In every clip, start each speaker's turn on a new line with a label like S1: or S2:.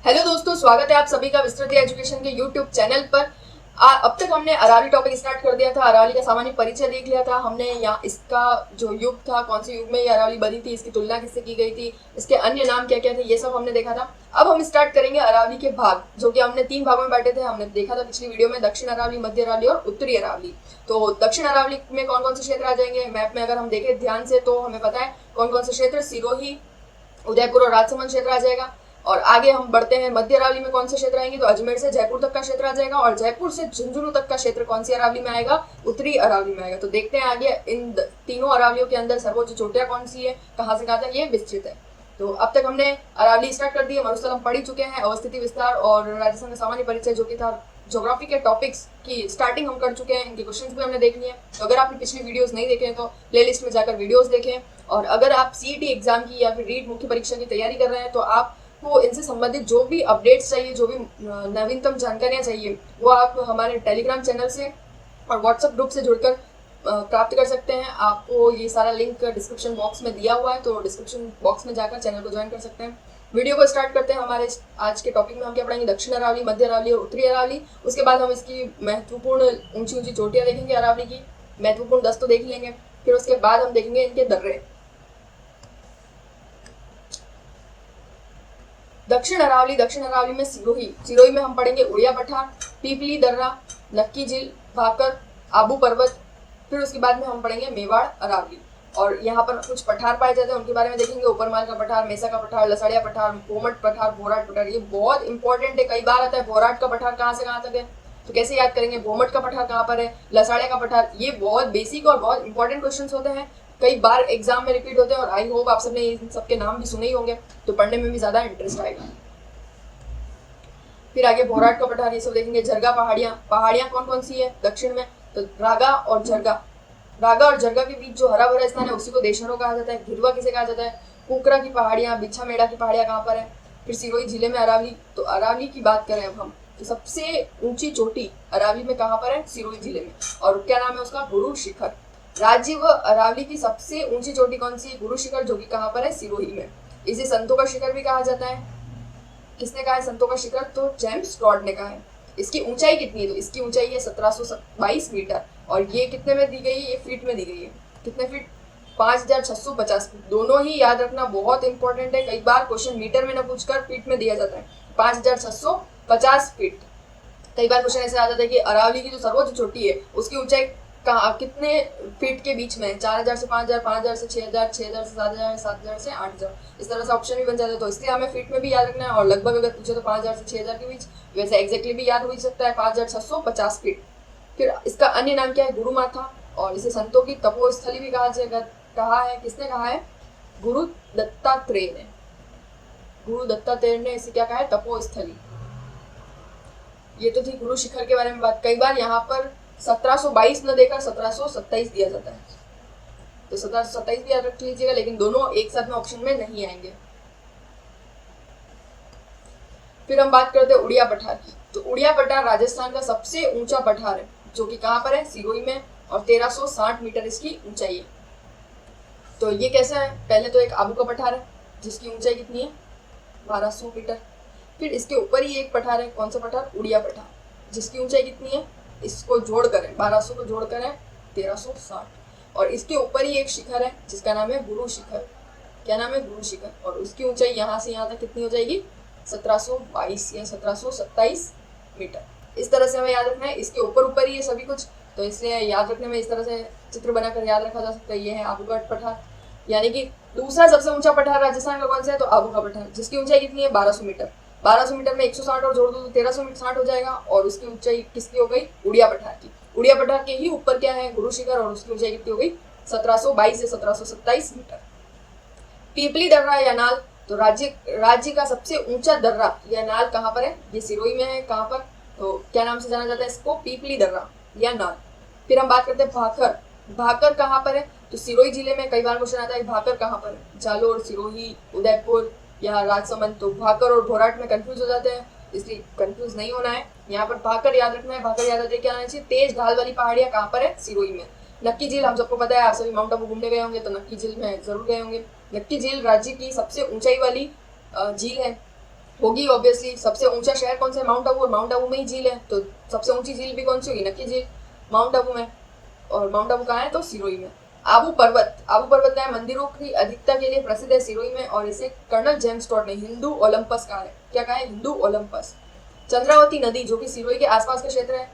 S1: Hello दोस्तों, स्वागत है आप सभी का विस्तृत एजुकेशन के यूट्यूब चैनल पर। अब तक हमने अरावली टॉपिक स्टार्ट कर दिया था। अरावली का सामान्य परिचय देख लिया था हमने। यहाँ इसका जो युग था, कौन से युग में ये अरावली बनी थी, इसकी तुलना किससे की गई थी, इसके अन्य नाम क्या क्या थे, ये सब हमने देखा था। अब हम स्टार्ट करेंगे अरावली के भाग, जो कि हमने 3 भागों में बांटे थे। हमने देखा था पिछली वीडियो में दक्षिण अरावली, मध्य अरावली और उत्तरी अरावली। तो दक्षिण अरावली में कौन कौन से क्षेत्र आ जाएंगे मैप में अगर हम देखें ध्यान से तो हमें पता है कौन कौन से क्षेत्र। सिरोही, उदयपुर और राजसमंद क्षेत्र आ जाएगा। और आगे हम बढ़ते हैं, मध्य अरावली में कौन से क्षेत्र आएंगे, तो अजमेर से जयपुर तक का क्षेत्र आ जाएगा। और जयपुर से झुंझुनू तक का क्षेत्र कौन सी अरावली में आएगा, उत्तरी अरावली में आएगा। तो देखते हैं आगे इन तीनों अरावलियों के अंदर सर्वोच्च चोटियां कौन सी है, कहाँ से कहाँ तक ये विस्तृत है। तो अब तक हमने अरावली स्टार्ट कर दी है, मरुस्थल हम पढ़ ही चुके हैं, अवस्थिति विस्तार और राजस्थान का सामान्य परिचय जो कि था ज्योग्राफी के टॉपिक्स की स्टार्टिंग हम कर चुके हैं। इनके क्वेश्चंस भी हमने देख लिए हैं। तो अगर आपने पिछली वीडियोस नहीं देखे हैं तो प्लेलिस्ट में जाकर वीडियोस देखें। और अगर आप सीईटी एग्जाम की या फिर रीट मुख्य परीक्षा की तैयारी कर रहे हैं तो आपको इनसे संबंधित जो भी अपडेट्स चाहिए, जो भी नवीनतम जानकारियां चाहिए, वो आप हमारे टेलीग्राम चैनल से और व्हाट्सएप ग्रुप से जुड़कर प्राप्त कर सकते हैं। आपको ये सारा लिंक डिस्क्रिप्शन बॉक्स में दिया हुआ है, तो डिस्क्रिप्शन बॉक्स में जाकर चैनल को ज्वाइन कर सकते हैं। वीडियो को स्टार्ट करते हैं। हमारे आज के टॉपिक में हम क्या पढ़ेंगे, दक्षिण अरावली, मध्य अरावली और उत्तरी अरावली। उसके बाद हम इसकी महत्वपूर्ण ऊंची ऊंची चोटियां देखेंगे अरावली की, महत्वपूर्ण 10 तो देख लेंगे। फिर उसके बाद हम देखेंगे इनके दर्रे। दक्षिण अरावली में सिरोही में हम पढ़ेंगे उड़िया पठार, पीपली दर्रा, नक्की झील, भाकर, आबू पर्वत। फिर उसके बाद में हम पढ़ेंगे मेवाड़ अरावली। और यहाँ पर कुछ पठार पाए जाते हैं, उनके बारे में देखेंगे। ऊपरमाल का पठार, मेसा का पठार, लसड़िया पठार, कोमट पठार, भोराट पठार। ये बहुत इंपॉर्टेंट है, कई बार आता है भोराट का पठार कहाँ से कहाँ तक है, तो कैसे याद करेंगे। भोमट का पठार कहाँ पर है, लसाड़िया का पठार। ये बहुत बेसिक और बहुत इंपॉर्टेंट क्वेश्चन होते हैं, कई बार एग्जाम में रिपीट होते हैं। और आई होप आप सबने इन सबके नाम भी सुने ही होंगे, तो पढ़ने में भी ज्यादा इंटरेस्ट आएगा। फिर आगे भोराट का पठार, ये सब देखेंगे। झरगा पहाड़ियां कौन कौन सी है दक्षिण में, तो रागा और झरगा के बीच जो हरा भरा स्थान है उसी को देशहरों कहा जाता है। घिरवा किसे कहा जाता है, कुकरा की पहाड़ियां, बिच्छा मेड़ा की पहाड़ियां कहाँ पर है। फिर सिरोही जिले में अरावली। तो अरावली की बात करें अब हम, तो सबसे ऊंची चोटी अरावली में कहाँ पर है, सिरोही जिले में। और क्या नाम है उसका, गुरु शिखर। राज्य व अरावली की सबसे ऊंची चोटी कौन सी है, गुरु शिखर, जो कि कहाँ पर है, सिरोही में। इसे संतों का शिखर भी कहा जाता है। किसने कहा है संतों का शिखर, तो जेम्स टॉड ने कहा है। इसकी ऊंचाई कितनी है, तो इसकी ऊंचाई है 1722 मीटर। और ये कितने में दी गई है, ये फीट में दी गई है। कितने फीट, 5650 फीट। दोनों ही याद रखना बहुत इंपॉर्टेंट है, कई बार क्वेश्चन मीटर में न पूछकर फीट में दिया जाता है। 5650 फीट। कई बार क्वेश्चन ऐसे आ जाता है कि अरावली की जो सर्वोच्च चोटी है उसकी ऊंचाई कहाँ कितने फीट के बीच में है, 4000 से 5000, 5000 से 6000, 6000 से 7000, 7000 से 8000। इस तरह से ऑप्शन भी बन जाता है, तो इसलिए हमें फीट में भी याद रखना है। और लगभग अगर पूछे तो 5000 से 6000 के बीच, वैसे एग्जैक्टली भी याद हो सकता है, 5650 फीट। फिर इसका अन्य नाम क्या है, गुरु माथा। और इसे संतों की तपोस्थली भी कहा है। किसने कहा है, गुरु दत्तात्रेय ने। गुरु दत्तात्रेय ने इसे क्या कहा है, तपोस्थली। ये तो थी गुरु शिखर के बारे में बात। कई बार यहाँ पर 1722 न देकर 1727 दिया जाता है, तो 1727 भी याद रख लीजिएगा, लेकिन दोनों एक साथ में ऑप्शन में नहीं आएंगे। फिर हम बात करते हैं उड़िया पठार की। तो उड़िया पठार राजस्थान का सबसे ऊंचा पठार है, जो कि कहाँ पर है, सिरोही में। और 1360 मीटर इसकी ऊंचाई है। तो ये कैसा है, पहले तो एक आबू का पठार है जिसकी ऊंचाई कितनी है, 1200 मीटर। फिर इसके ऊपर ही एक पठार है, कौन सा पठार, उड़िया पठार, जिसकी ऊंचाई कितनी है, इसको जोड़ करें 1200 को जोड़ करें 1360। और इसके ऊपर ही एक शिखर है जिसका नाम है गुरु शिखर। क्या नाम है, गुरु शिखर। और उसकी ऊंचाई यहाँ से यहाँ तक कितनी हो जाएगी, 1722 या 1727 मीटर। इस तरह से हमें याद रखना है, इसके ऊपर ही ये सभी कुछ, तो इसलिए याद रखने में इस तरह से चित्र बनाकर याद रखा जा सकता है। ये है आबूगढ़ पठार, यानी कि दूसरा सबसे ऊंचा पठार राजस्थान का कौन सा है, तो आबू का पठार, जिसकी ऊंचाई कितनी है, 1200 मीटर। 1200 मीटर में 160 और जोड़ दो तो 1360 हो जाएगा। और उसकी ऊंचाई किसकी हो गई, उड़िया पठार की। उड़िया पठार के ही ऊपर क्या है, गुरु शिखर, और उसकी ऊंचाई कितनी हो गई, 1722 से 1727 मीटर। पीपली दर्रा या नाल, तो राज्य का सबसे ऊंचा दर्रा या नाल कहाँ पर है, ये सिरोही में है। कहाँ पर, तो क्या नाम से जाना जाता है इसको, पीपली दर्रा या नाल। फिर हम बात करते हैं भाकर कहाँ पर है, तो सिरोही जिले में। कई बार क्वेश्चन आता है भाकर कहाँ पर है, जालोर, सिरोही, उदयपुर या राजसमंद। तो भाकर और भोराट में कंफ्यूज हो जाते हैं, इसलिए कंफ्यूज नहीं होना है। यहाँ पर भाकर याद रखना है। भाकर याद रखते क्या आना चाहिए, तेज ढाल वाली पहाड़ियाँ कहाँ पर है, सिरोही में। नक्की झील हम सबको पता है, आप सभी माउंट आबू घूमने गए होंगे, तो नक्की झील में जरूर गए होंगे। नक्की झील राज्य की सबसे ऊंचाई वाली झील है। होगी ऑब्वियसली। सबसे ऊंचा शहर कौन सा है? माउंट आबू, और माउंट आबू में ही झील है, तो सबसे ऊंची झील भी कौन सी होगी? नक्की झील, माउंट आबू में। और माउंट आबू कहाँ है? तो सिरोही में। आबू पर्वत, आबू पर्वत का है, मंदिरों की अधिकता के लिए प्रसिद्ध है सिरोही में, और इसे कर्नल जेम्स टॉड ने हिंदू ओलंपस कहा है। क्या कहा है? हिंदू ओलंपस। चंद्रावती नदी जो कि सिरोही के आसपास का क्षेत्र है।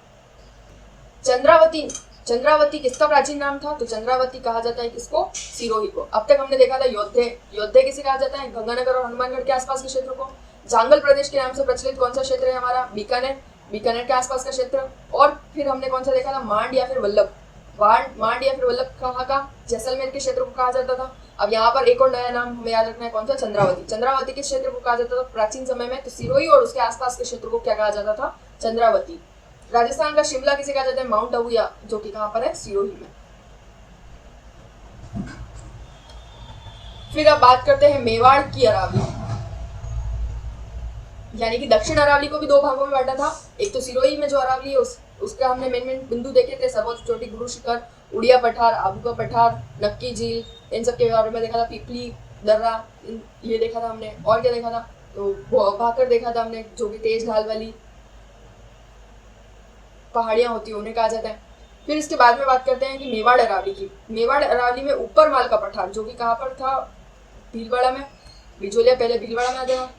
S1: चंद्रावती, चंद्रावती किसका प्राचीन नाम था? तो चंद्रावती कहा जाता है किसको? सिरोही को। अब तक हमने देखा था योद्धे, योद्धे किसे कहा जाता है? गंगानगर और हनुमानगढ़ के आसपास के क्षेत्र को। जांगल प्रदेश के नाम से प्रचलित कौन सा क्षेत्र है हमारा? बीकानेर, बीकानेर के आसपास का क्षेत्र। और फिर हमने कौन सा देखा था? मांड या फिर वल्लभ, मांड या फिर वल्लभ कहाँ का? जैसलमेर के क्षेत्र को कहा जाता था। अब यहाँ पर एक और नया नाम हमें याद रखना है, कौन सा? चंद्रावती। चंद्रावती किस क्षेत्र को कहा जाता था प्राचीन समय में? तो सिरोही और उसके आसपास के क्षेत्र को क्या कहा जाता था? चंद्रावती। राजस्थान का शिमला किसे कहा जाता है? माउंट आबू, या जो कि कहाँ पर है? सिरोही में। फिर अब बात करते हैं मेवाड़ की अरावली, यानी कि दक्षिण अरावली को भी दो भागों में बांटा था। एक तो सिरोही में जो अरावली है उसका हमने मेन बिंदु देखे थे, सर्वोच्च चोटी, गुरु शिखर, उड़िया पठार, आबू का पठार, नक्की झील, इन सब के बारे में देखा था। पिपली दर्रा, ये देखा था हमने। और क्या देखा था? तो भाकर देखा था हमने, जो कि तेज ढाल वाली पहाड़ियां होती है उन्हें कहा जाता है। फिर इसके बाद में बात करते हैं कि मेवाड़ अरावली की। मेवाड़ अरावली में ऊपर माल का पठार जो कि कहाँ पर था? भीलवाड़ा में। बिजोलिया पहले भीलवाड़ा में आ जाएगा।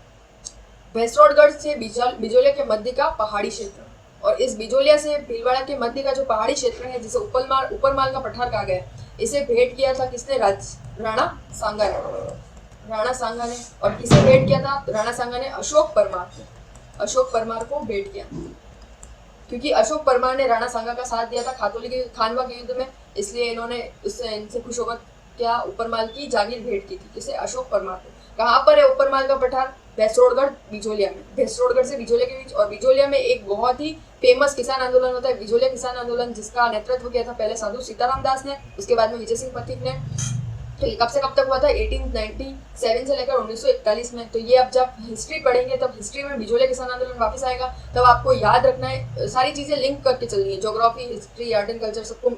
S1: भैंसरोडगढ़ से बिजोलिया के मध्य का पहाड़ी क्षेत्र, और इस बिजोलिया से भीलवाड़ा के मध्य का जो पहाड़ी क्षेत्र है जिसे ऊपर माल का पठार कहा गया, इसे भेंट किया था किसने? राणा सांगा ने। राणा सांगा ने। और किसे भेंट किया था? राणा सांगा ने अशोक परमार को। अशोक परमार को भेंट किया, क्योंकि अशोक परमार ने राणा सांगा का साथ दिया था खातौली के खानवा के युद्ध में, इसलिए इन्होंने इनसे खुश होकर क्या ऊपरमाल की जागीर भेंट की थी। किसे? अशोक परमार को। कहाँ पर है ऊपरमाल का पठार? भैंसरोडगढ़ बिजोलिया में। भैंसरोडगढ़ से बिजोलिया के बीच। और बिजोलिया में एक बहुत ही फेमस किसान आंदोलन होता है, बिजोलिया किसान आंदोलन, जिसका नेतृत्व किया था पहले साधु सीताराम दास ने, उसके बाद में विजय सिंह पथिक ने। तो ये कब से कब तक हुआ था? 1897 से लेकर 1941 में। तो ये अब जब हिस्ट्री पढ़ेंगे तब हिस्ट्री में बिजोलिया किसान आंदोलन वापस आएगा, तब आपको याद रखना है, सारी चीजें लिंक करके चलनी है, geography, history, art and culture सबको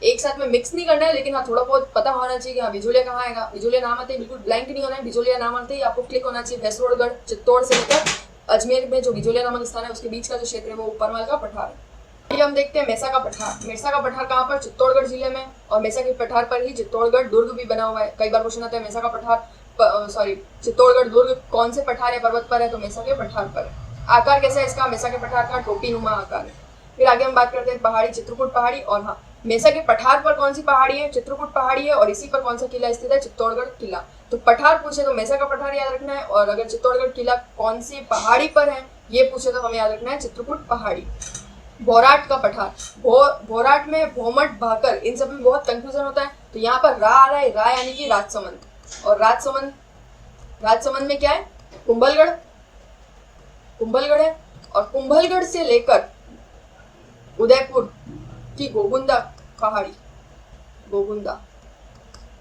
S1: एक साथ में मिक्स नहीं करना है, लेकिन हाँ थोड़ा बहुत पता होना चाहिए कि हाँ बिजोलिया कहाँ आएगा। बिजोलिया नाम आते ही बिल्कुल ब्लैंक नहीं होना है, बिजोलिया नाम आते ही आपको क्लिक होना चाहिए। भैंसरोडगढ़, चित्तौड़ से लेकर अजमेर में जो बिजोलिया नामक स्थान है उसके बीच का जो क्षेत्र है वो ऊपरमाल का पठार है। ये हम देखते हैं मेसा का पठार। मेसा का पठार कहाँ पर? चित्तौड़गढ़ जिले में, और मेसा के पठार पर ही चित्तौड़गढ़ दुर्ग भी बना हुआ है। कई बार क्वेश्चन आता है मेसा का पठार चित्तौड़गढ़ दुर्ग कौन से पठार या पर्वत पर है? तो मेसा के पठार पर है। आकार कैसा है इसका? मेसा के पठार का टोपी नुमा आकार है। फिर आगे हम बात करते हैं पहाड़ी, चित्रकूट पहाड़ी। और हाँ, मेसा के पठार पर कौन सी पहाड़ी है? चित्रकूट पहाड़ी है, और इसी पर कौन सा किला स्थित है? चित्तौड़गढ़ किला। तो पठार पूछे तो मेसा का पठार याद रखना है, और अगर चित्तौड़गढ़ किला कौन सी पहाड़ी पर है ये पूछे तो हमें याद रखना है चित्रकूट पहाड़ी। भोराट का पठार, भोराट में भोमट, भाकर, इन सब में बहुत कंफ्यूजन होता है। तो यहाँ पर रा आ रहा है, रा यानी कि राजसमंद, और राजसमंद में क्या है? कुंभलगढ़, कुंभलगढ़ है। और कुंभलगढ़ से लेकर उदयपुर की गोगुंदा पहाड़ी, गोगुंदा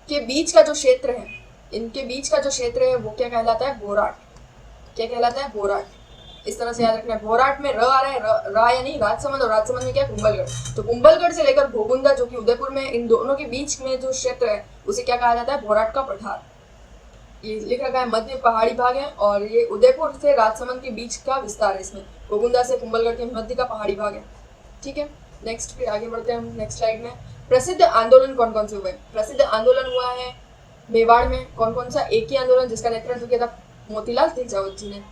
S1: के बीच का जो क्षेत्र है, इनके बीच का जो क्षेत्र है वो क्या कहलाता है? भोराट। क्या कहलाता है? भोराट। इस तरह से याद रखना है। भोराट में र आ रहा है, रा यानी राजसमंद, और राजसमंद में क्या? कुंभलगढ़। तो कुंभलगढ़ से लेकर गोगुंदा जो कि उदयपुर में, इन दोनों के बीच में जो क्षेत्र है उसे क्या कहा जाता है? भोराट का पठार। ये लिख रखा है मध्य पहाड़ी भाग है, और ये उदयपुर से राजसमंद के बीच का विस्तार है। इसमें गोगुंदा से कुंभलगढ़ के मध्य का पहाड़ी भाग है। ठीक है, नेक्स्ट फिर आगे बढ़ते हैं हम नेक्स्ट स्लाइड में। प्रसिद्ध आंदोलन कौन कौन से हुए? प्रसिद्ध आंदोलन हुआ है मेवाड़ में। कौन कौन सा? एक ही आंदोलन जिसका नेतृत्व किया था मोतीलाल तेजावत जी ने।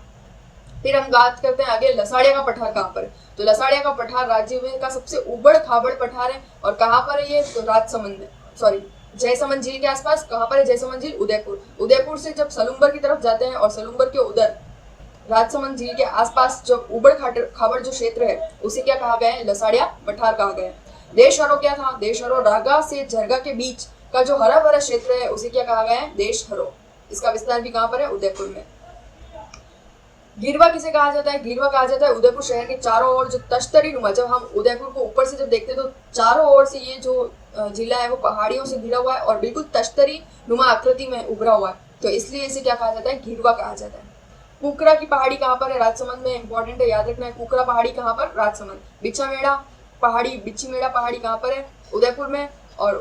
S1: फिर हम बात करते हैं आगे लसाड़िया का पठार कहाँ पर है? तो लसाड़िया का पठार राज्य में का सबसे उबड़ खाबड़ पठार है, और कहाँ पर है ये? तो राजसमंद, जयसमंद झील के आसपास। कहाँ पर है जयसमंद झील? उदयपुर। उदयपुर से जब सलूम्बर की तरफ जाते हैं और सलूम्बर के उधर राजसमंद झील के आसपास जो उबड़ खाबड़ जो क्षेत्र है उसे क्या कहा गया है? लसाड़िया पठार कहा गया है। देशहरो क्या था? देशहरो रागा से झरगा के बीच का जो हरा भरा क्षेत्र है उसे क्या कहा गया है? देशहरो। इसका विस्तार भी कहाँ पर है? उदयपुर में। गिरवा किसे कहा जाता है? गिरवा कहा जाता है उदयपुर शहर के चारों ओर जो तश्तरी नुमा, जब हम उदयपुर को ऊपर से जब देखते हैं तो चारों ओर से ये जो जिला है वो पहाड़ियों से घिरा हुआ है और बिल्कुल तश्तरी नुमा आकृति में उभरा हुआ है, तो इसलिए इसे क्या कहा जाता है? गिरवा कहा जाता है। कुकरा की पहाड़ी कहाँ पर है? राजसमंद में। इंपॉर्टेंट है, याद रखना है। कुकरा पहाड़ी कहाँ पर? राजसमंद। बिच्छीमेड़ा पहाड़ी कहाँ पर है? उदयपुर में। और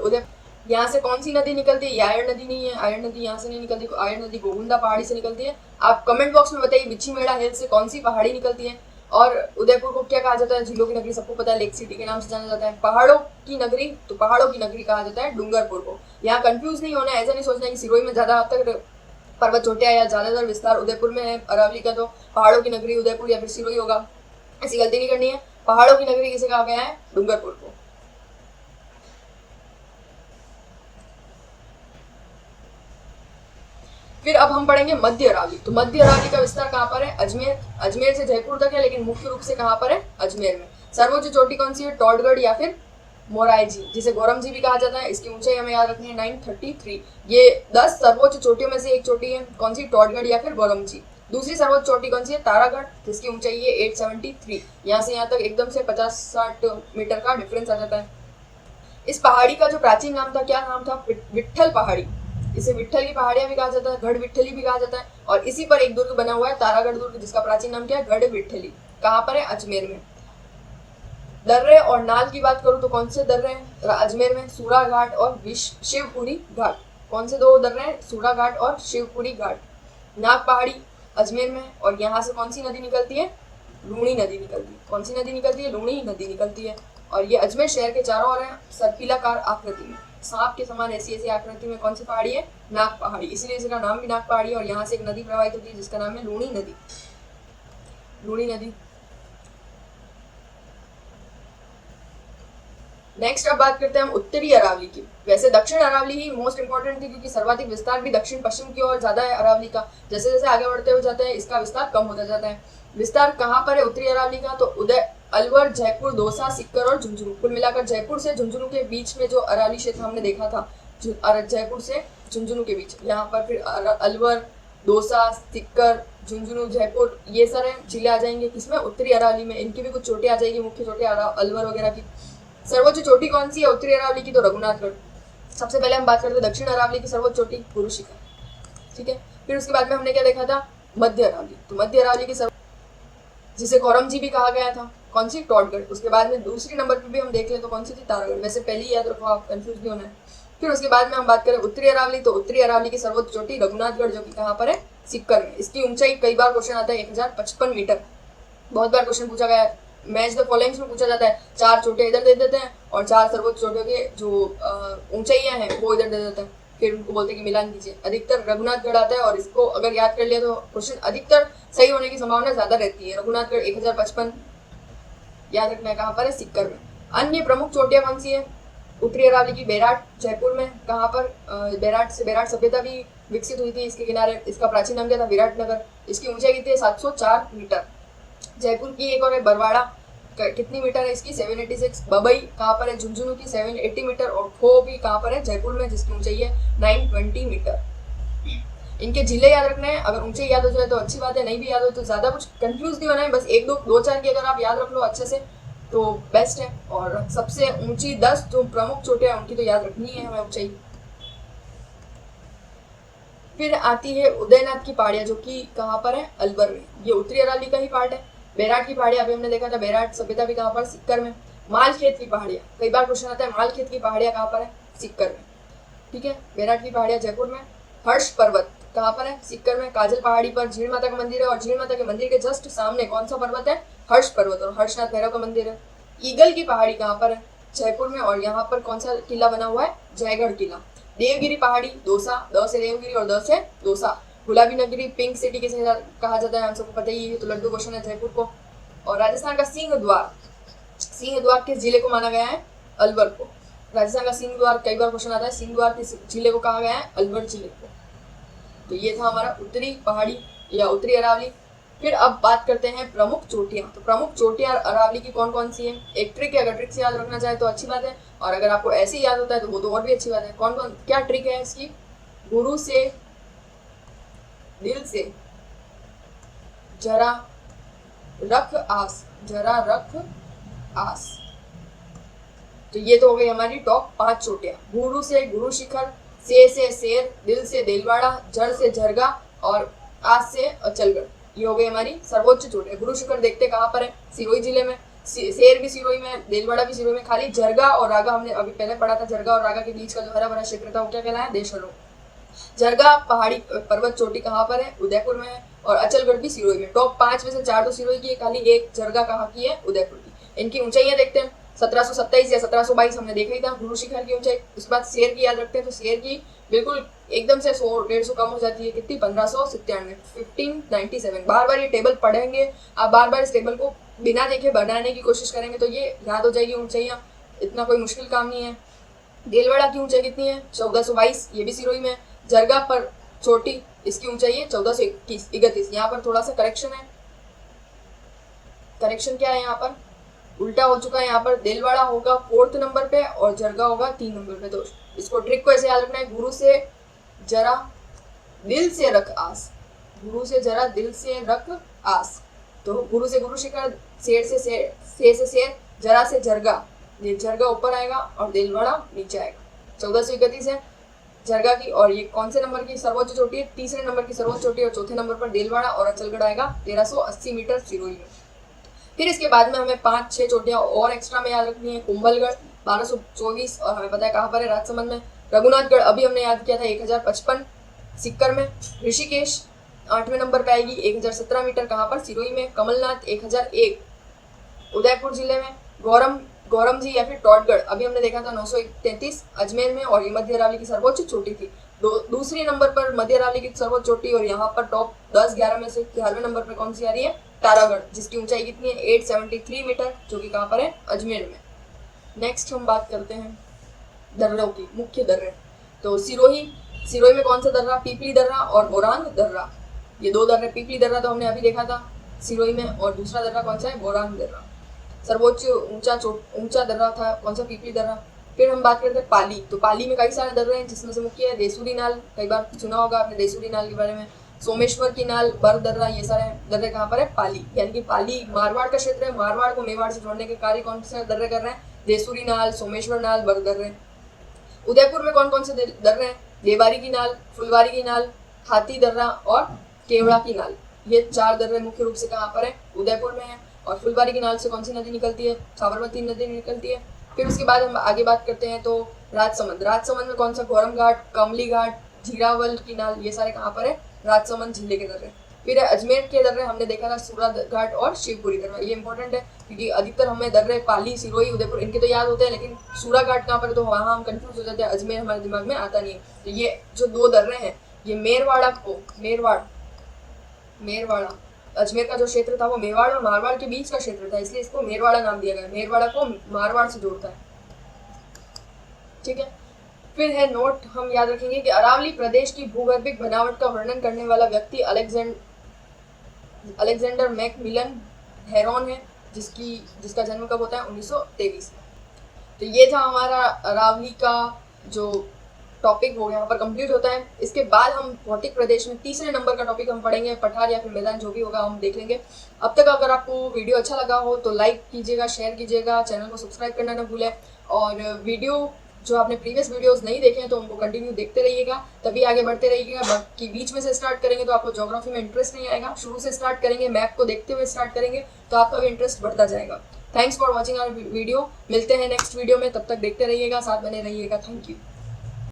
S1: यहाँ से कौन सी नदी निकलती है? ये आयरन नदी नहीं है, आयरन नदी यहाँ से नहीं निकलती, आयरन नदी गोविंदा पहाड़ी से निकलती है। आप कमेंट बॉक्स में बताइए बिच्छीमेड़ा हिल से कौन सी पहाड़ी निकलती है। और उदयपुर को क्या कहा जाता है? झीलों की नगरी, सबको पता है, लेक सिटी के नाम से जाना जाता है। पहाड़ों की नगरी, तो पहाड़ों की नगरी कहा जाता है डूंगरपुर को। यहाँ कंफ्यूज नहीं होना है, ऐसा नहीं सोचना है कि सिरोही में ज्यादा तक पर्वत चोटियां या ज्यादातर विस्तार उदयपुर में है अरावली का, तो पहाड़ों की नगरी उदयपुर या फिर सिरोही होगा। ऐसी गलती नहीं करनी है। पहाड़ों की नगरी किसे कहा गया है? डूंगरपुर को। फिर अब हम पढ़ेंगे मध्य अरावली। तो मध्य अरावली का विस्तार कहाँ पर है? अजमेर, अजमेर से जयपुर तक है, लेकिन मुख्य रूप से कहाँ पर है? अजमेर में। सर्वोच्च चोटी कौन सी है? टॉडगढ़ या फिर मोराईजी, जिसे गोरमजी भी कहा जाता है। इसकी ऊंचाई हमें याद रखनी है 933। ये 10 सर्वोच्च चोटियों में से एक चोटी है। कौन सी? टॉडगढ़ या फिर गोरमजी। दूसरी सर्वोच्च चोटी कौन सी है? तारागढ़, जिसकी ऊंचाई है 873। यहाँ से यहाँ तक एकदम से 50-60 मीटर का डिफरेंस आ जाता है। इस पहाड़ी का जो प्राचीन नाम था, क्या नाम था? विट्ठल पहाड़ी। इसे विट्ठल की पहाड़ियां भी कहा जाता है, गढ़ विट्ठली भी कहा जाता है। और इसी पर एक दुर्ग बना हुआ है, तारागढ़ दुर्ग, जिसका प्राचीन नाम क्या है? गढ़ विट्ठली। कहाँ पर है? अजमेर में। दर्रे और नाल की बात करूं तो कौन से दर्रे हैं अजमेर में? सूरा घाट और शिवपुरी घाट। कौन से 2 दर्रे हैं? सूरा घाट और शिवपुरी घाट। नाग पहाड़ी अजमेर में। और यहाँ से कौन सी नदी निकलती है? लूणी नदी निकलती है। कौन सी नदी निकलती है? लूणी नदी निकलती है। और ये अजमेर शहर के चारों ओर है, सर्पिलाकार आकृति में, सांप के समान ऐसी ऐसी आकृति में। कौन सी पहाड़ी है? नाग पहाड़ी, इसलिए इसका नाम भी नाग पहाड़ी है। और यहाँ से एक नदी प्रवाहित होती है जिसका नाम है लूणी नदी। लूणी नदी। नेक्स्ट अब बात करते हैं हम उत्तरी अरावली की। वैसे दक्षिण अरावली ही मोस्ट इंपॉर्टेंट थी, क्योंकि सर्वाधिक विस्तार भी दक्षिण पश्चिम की ओर ज्यादा है अरावली का। जैसे जैसे आगे बढ़ते हुए जाते हैं इसका विस्तार कम होता जाता है। विस्तार कहाँ पर है उत्तरी अरावली का? तो अलवर, जयपुर, दौसा, सिक्कर और झुंझुनू। कुल मिलाकर जयपुर से झुंझुनू के बीच में जो अरावली क्षेत्र हमने देखा था, जयपुर से झुंझुनू के बीच, यहाँ पर फिर अलवर, दौसा, सिक्कर, झुंझुनू, जयपुर, ये सारे जिले आ जाएंगे। किसमें? उत्तरी अरावली में। इनकी भी कुछ चोटी आ जाएगी, मुख्य चोटी अलवर वगैरह की। सर्वोच्च चोटी कौन सी है उत्तरी अरावली की? तो रघुनाथगढ़। सबसे पहले हम बात करते हैं दक्षिण अरावली की सर्वोच्च चोटी, गुरु शिखर। ठीक है। फिर उसके बाद में हमने क्या देखा था? मध्य अरावली। तो मध्य अरावली की जिसे कोरमजी भी कहा गया था, कौन सी? टॉडगढ़। उसके बाद में दूसरी नंबर पे भी हम देख ले तो कौन सी थी? तारागढ़। वैसे पहली याद रखो, आप कंफ्यूज भी होना है। फिर उसके बाद में हम बात करें उत्तरी अरावली। तो उत्तरी अरावली की सर्वोच्च चोटी रघुनाथगढ़, जो कि कहाँ पर है? सिक्कर में। इसकी ऊंचाई कई बार क्वेश्चन आता है 1055 मीटर। बहुत बार क्वेश्चन पूछा गया है। मैच द फॉलोइंग्स में पूछा जाता है, 4 चोटियां इधर दे देते हैं और 4 सर्वोच्च चोटियों के जो ऊंचाइयां हैं वो इधर दे देते हैं। फिर उनको बोलते हैं कि मिलान कीजिए। अधिकतर रघुनाथगढ़ आता है, और इसको अगर याद कर लिया तो क्वेश्चन अधिकतर सही होने की संभावना ज्यादा रहती है। रघुनाथगढ़ 1055 याद रखना है। कहाँ पर है? सिक्कर में। अन्य प्रमुख चोटियां कौन सी है उत्तरी अरावली की? बेराट, जयपुर में। कहाँ पर? बेराट सभ्यता भी विकसित हुई थी इसके किनारे। इसका प्राचीन नाम क्या था? विराटनगर। इसकी ऊंचाई कितनी है? 704 मीटर। जयपुर की एक और है बरवाड़ा, कितनी मीटर है इसकी? 786। बबई कहाँ पर है? झुंझुनू की, 780 मीटर। और खो भी कहाँ पर है? जयपुर में, जिसकी ऊंचाई है 920 मीटर। इनके जिले याद रखने हैं। अगर ऊंचाई याद हो जाए तो अच्छी बात है, नहीं भी याद हो तो ज्यादा कुछ कंफ्यूज नहीं होना है। बस 1-2-4 की अगर आप याद रख लो अच्छे से तो बेस्ट है। और सबसे ऊंची 10 जो प्रमुख चोटियां उनकी तो याद रखनी है हमें ऊंचाई। फिर आती है उदयनाथ की पहाड़ियां, जो कि कहाँ पर है? अलवर में। ये उत्तरी अरावली का ही पार्ट है। बेराट की पहाड़ियां अभी हमने देखा था, बेराट सभ्यता भी कहाँ पर? सिक्कर में। मालखेत की पहाड़ियां, कई बार क्वेश्चन आता है मालखेत की पहाड़ियां कहाँ पर है? सिक्कर में। ठीक है। बेराट की पहाड़ियां जयपुर में। हर्ष पर्वत कहाँ पर है? सिक्कर में। काजल पहाड़ी पर झीण माता का मंदिर है, और झीण माता के मंदिर के जस्ट सामने कौन सा पर्वत है? हर्ष पर्वत, और हर्षनाथ भैरव का मंदिर है। ईगल की पहाड़ी कहाँ पर है? जयपुर में। और यहाँ पर कौन सा किला बना हुआ है? जयगढ़ किला। देवगिरी पहाड़ी, दौसा, द से देवगिरी और द से दौसा। गुलाबी नगरी, पिंक सिटी किसे कहा जाता है? हम सबको पता ही है, तो लड्डू क्वेश्चन है जयपुर को। और राजस्थान का सिंह द्वार किस जिले को माना गया है? अलवर को। राजस्थान का सिंह द्वार कई बार क्वेश्चन आता है, सिंह द्वार किस जिले को कहा गया है? अलवर जिले को। तो ये था हमारा उत्तरी पहाड़ी या उत्तरी अरावली। फिर अब बात करते हैं प्रमुख चोटियां। तो प्रमुख चोटियां अरावली की कौन कौन सी है? एक ट्रिक है, अगर ट्रिक से याद रखना चाहे तो अच्छी बात है, और अगर आपको ऐसे ही याद होता है तो वो तो और भी अच्छी बात है। कौन कौन क्या ट्रिक है इसकी? गुरु से, दिल से, जरा रख आस, जरा रख आस। तो ये तो हो गई हमारी टॉप 5 चोटियां। गुरु से गुरु शिखर, से शेर, दिल से देलवाड़ा, जड़ से झरगा और आस से अचलगढ़। ये हो गई हमारी सर्वोच्च चोटियां। गुरु शिखर देखते कहाँ पर है? सिरोही जिले में। शेर भी सिरोही में, देलवाड़ा भी सिरोही में। खाली जरगा और रागा हमने अभी पहले पढ़ा था, जरगा और रागा के बीच का जो हरा भरा क्षेत्र था वो क्या कहलाया, देशहरों। जरगा पहाड़ी पर्वत चोटी कहाँ पर है, उदयपुर में है। और अचलगढ़ भी सिरोही में। टॉप 5 में से 4 तो सिरोही की है, खाली एक जरगा कहाँ की है, उदयपुर की। इनकी ऊंचाइयां देखते हैं। 1727 या 1722 हमने देखा ही था गुरु शिखर की ऊंचाई। उसके बाद शेर की याद रखते हैं, तो शेर की बिल्कुल एकदम से 100-150 कम हो जाती है, कितनी, 1597, 1597। बार बार ये टेबल पढ़ेंगे आप, बार बार इस टेबल को बिना देखे बनाने की कोशिश करेंगे तो ये याद हो जाएगी ऊंचाइयाँ, इतना कोई मुश्किल काम नहीं है। देलवाड़ा की ऊंचाई कितनी है, 1422, ये भी सिरोही में। जरगा पर चोटी, इसकी ऊंचाई है 1431। यहाँ पर थोड़ा सा करेक्शन है। करेक्शन क्या है, यहाँ पर उल्टा हो चुका है। यहाँ पर देलवाड़ा होगा 4th नंबर पे और जरगा होगा 3 नंबर पे। तो इसको ट्रिक को ऐसे याद रखना है, गुरु से जरा दिल से रख आस, गुरु से जरा दिल से रख आस। तो गुरु से गुरु शिखर, शेर से शेर, जरा से जरगा, ये जरगा ऊपर आएगा और देलवाड़ा नीचे आएगा। 1431 है जरगा की। और ये कौन से नंबर की सर्वोच्च चोटी है, 3रे नंबर की सर्वोच्च चोटी। और 4थे नंबर पर देलवाड़ा और अचलगढ़ आएगा 1380 मीटर सिरोही में। फिर इसके बाद में हमें 5-6 चोटियां और एक्स्ट्रा में याद रखनी है। कुंभलगढ़ 1224 और हमें पता है कहाँ पर है, राजसमंद में। रघुनाथगढ़ अभी हमने याद किया था 1055 सिक्कर में। ऋषिकेश 8वें नंबर पे आएगी 1017 मीटर, कहाँ पर, सिरोही में। कमलनाथ 1001 उदयपुर जिले में। गौरम जी या फिर टॉटगढ़ अभी हमने देखा था 933 अजमेर में। और ये मध्य अरावली की सर्वोच्च चोटी थी। दूसरी नंबर पर मध्य अरावली की सर्वोच्च चोटी। और यहाँ पर टॉप 10-11 में से 11वें नंबर पर कौन सी आ रही है, तारागढ़, जिसकी ऊंचाई कितनी है, 873 मीटर, जो कि कहाँ पर है, अजमेर में। नेक्स्ट हम बात करते हैं दर्रों की, मुख्य दर्रे। तो सिरोही में कौन सा दर्रा, पीपली दर्रा और बोरांग दर्रा, ये 2 दर्रे। पीपली दर्रा तो हमने अभी देखा था सिरोही में, और दूसरा दर्रा कौन सा है, बोरांग दर्रा। सर्वोच्च ऊंचा दर्रा था कौन सा, पीपली दर्रा। फिर हम बात करते हैं पाली। तो पाली में कई सारे दर्रे हैं, जिसमें से मुख्य है देसूरी नाल, कई बार सुना होगा आपने देसूरी नाल के बारे में। सोमेश्वर की नाल, बर दर्रा, ये सारे दर्रे कहाँ पर है, पाली। यानी कि पाली मारवाड़ का क्षेत्र है। मारवाड़ को मेवाड़ से जोड़ने के कार्य कौन से दर्रे कर रहे हैं, देसूरी नाल, सोमेश्वर नाल, बर दर्रे। उदयपुर में कौन कौन से दर्रे हैं, देवारी की नाल, फुलवारी की नाल, हाथी दर्रा और केवड़ा की नाल। ये 4 दर्रे मुख्य रूप से कहाँ पर है, उदयपुर में है। और फुलवारी की नाल से कौन सी नदी निकलती है, साबरमती नदी निकलती है। फिर उसके बाद हम आगे बात करते हैं तो राजसमंद में कौन सा, गौरम घाट, कमली घाट, झीरावल की नाल, ये सारे कहाँ पर है, राजसमंद जिले के दर्रे। फिर अजमेर के दर्रे हमने देखा था, सूरा घाट और शिवपुरी दर्रा। ये इंपॉर्टेंट है क्योंकि अधिकतर हमें दर्रे पाली, सिरोही, उदयपुर इनके तो याद होते हैं, लेकिन सूरा घाट कहाँ पर है तो वहाँ हम कंफ्यूज हो जाते हैं, अजमेर हमारे दिमाग में आता नहीं है। तो ये जो 2 दर्रे हैं, ये मेरवाड़ा अजमेर का जो क्षेत्र था वो मेवाड़ और मारवाड़ के बीच का क्षेत्र था, इसलिए इसको मेरवाड़ा नाम दिया गया। मेरवाड़ा को मारवाड़ से जोड़ता है, ठीक है। फिर है नोट, हम याद रखेंगे कि अरावली प्रदेश की भूगर्भिक बनावट का वर्णन करने वाला व्यक्ति अलेक्जेंडर मैकमिलन हेरोन है, जिसका जन्म कब होता है, 1923 में। तो ये था हमारा अरावली का जो टॉपिक, वो यहाँ पर कंप्लीट होता है। इसके बाद हम भौतिक प्रदेश में 3रे नंबर का टॉपिक हम पढ़ेंगे, पठार या फिर मैदान, जो भी होगा हम देख लेंगे। अब तक अगर आपको वीडियो अच्छा लगा हो तो लाइक कीजिएगा, शेयर कीजिएगा, चैनल को सब्सक्राइब करना ना भूलें। और वीडियो जो आपने प्रीवियस वीडियोस नहीं देखे हैं तो उनको कंटिन्यू देखते रहिएगा, तभी आगे बढ़ते रहिएगा। बाकी बीच में से स्टार्ट करेंगे तो आपको ज्योग्राफी में इंटरेस्ट नहीं आएगा। शुरू से स्टार्ट करेंगे, मैप को देखते हुए स्टार्ट करेंगे तो आपका भी इंटरेस्ट बढ़ता जाएगा। Thanks for watching our video. मिलते हैं नेक्स्ट वीडियो में, तब तक देखते रहिएगा, साथ बने रहिएगा। Thank you.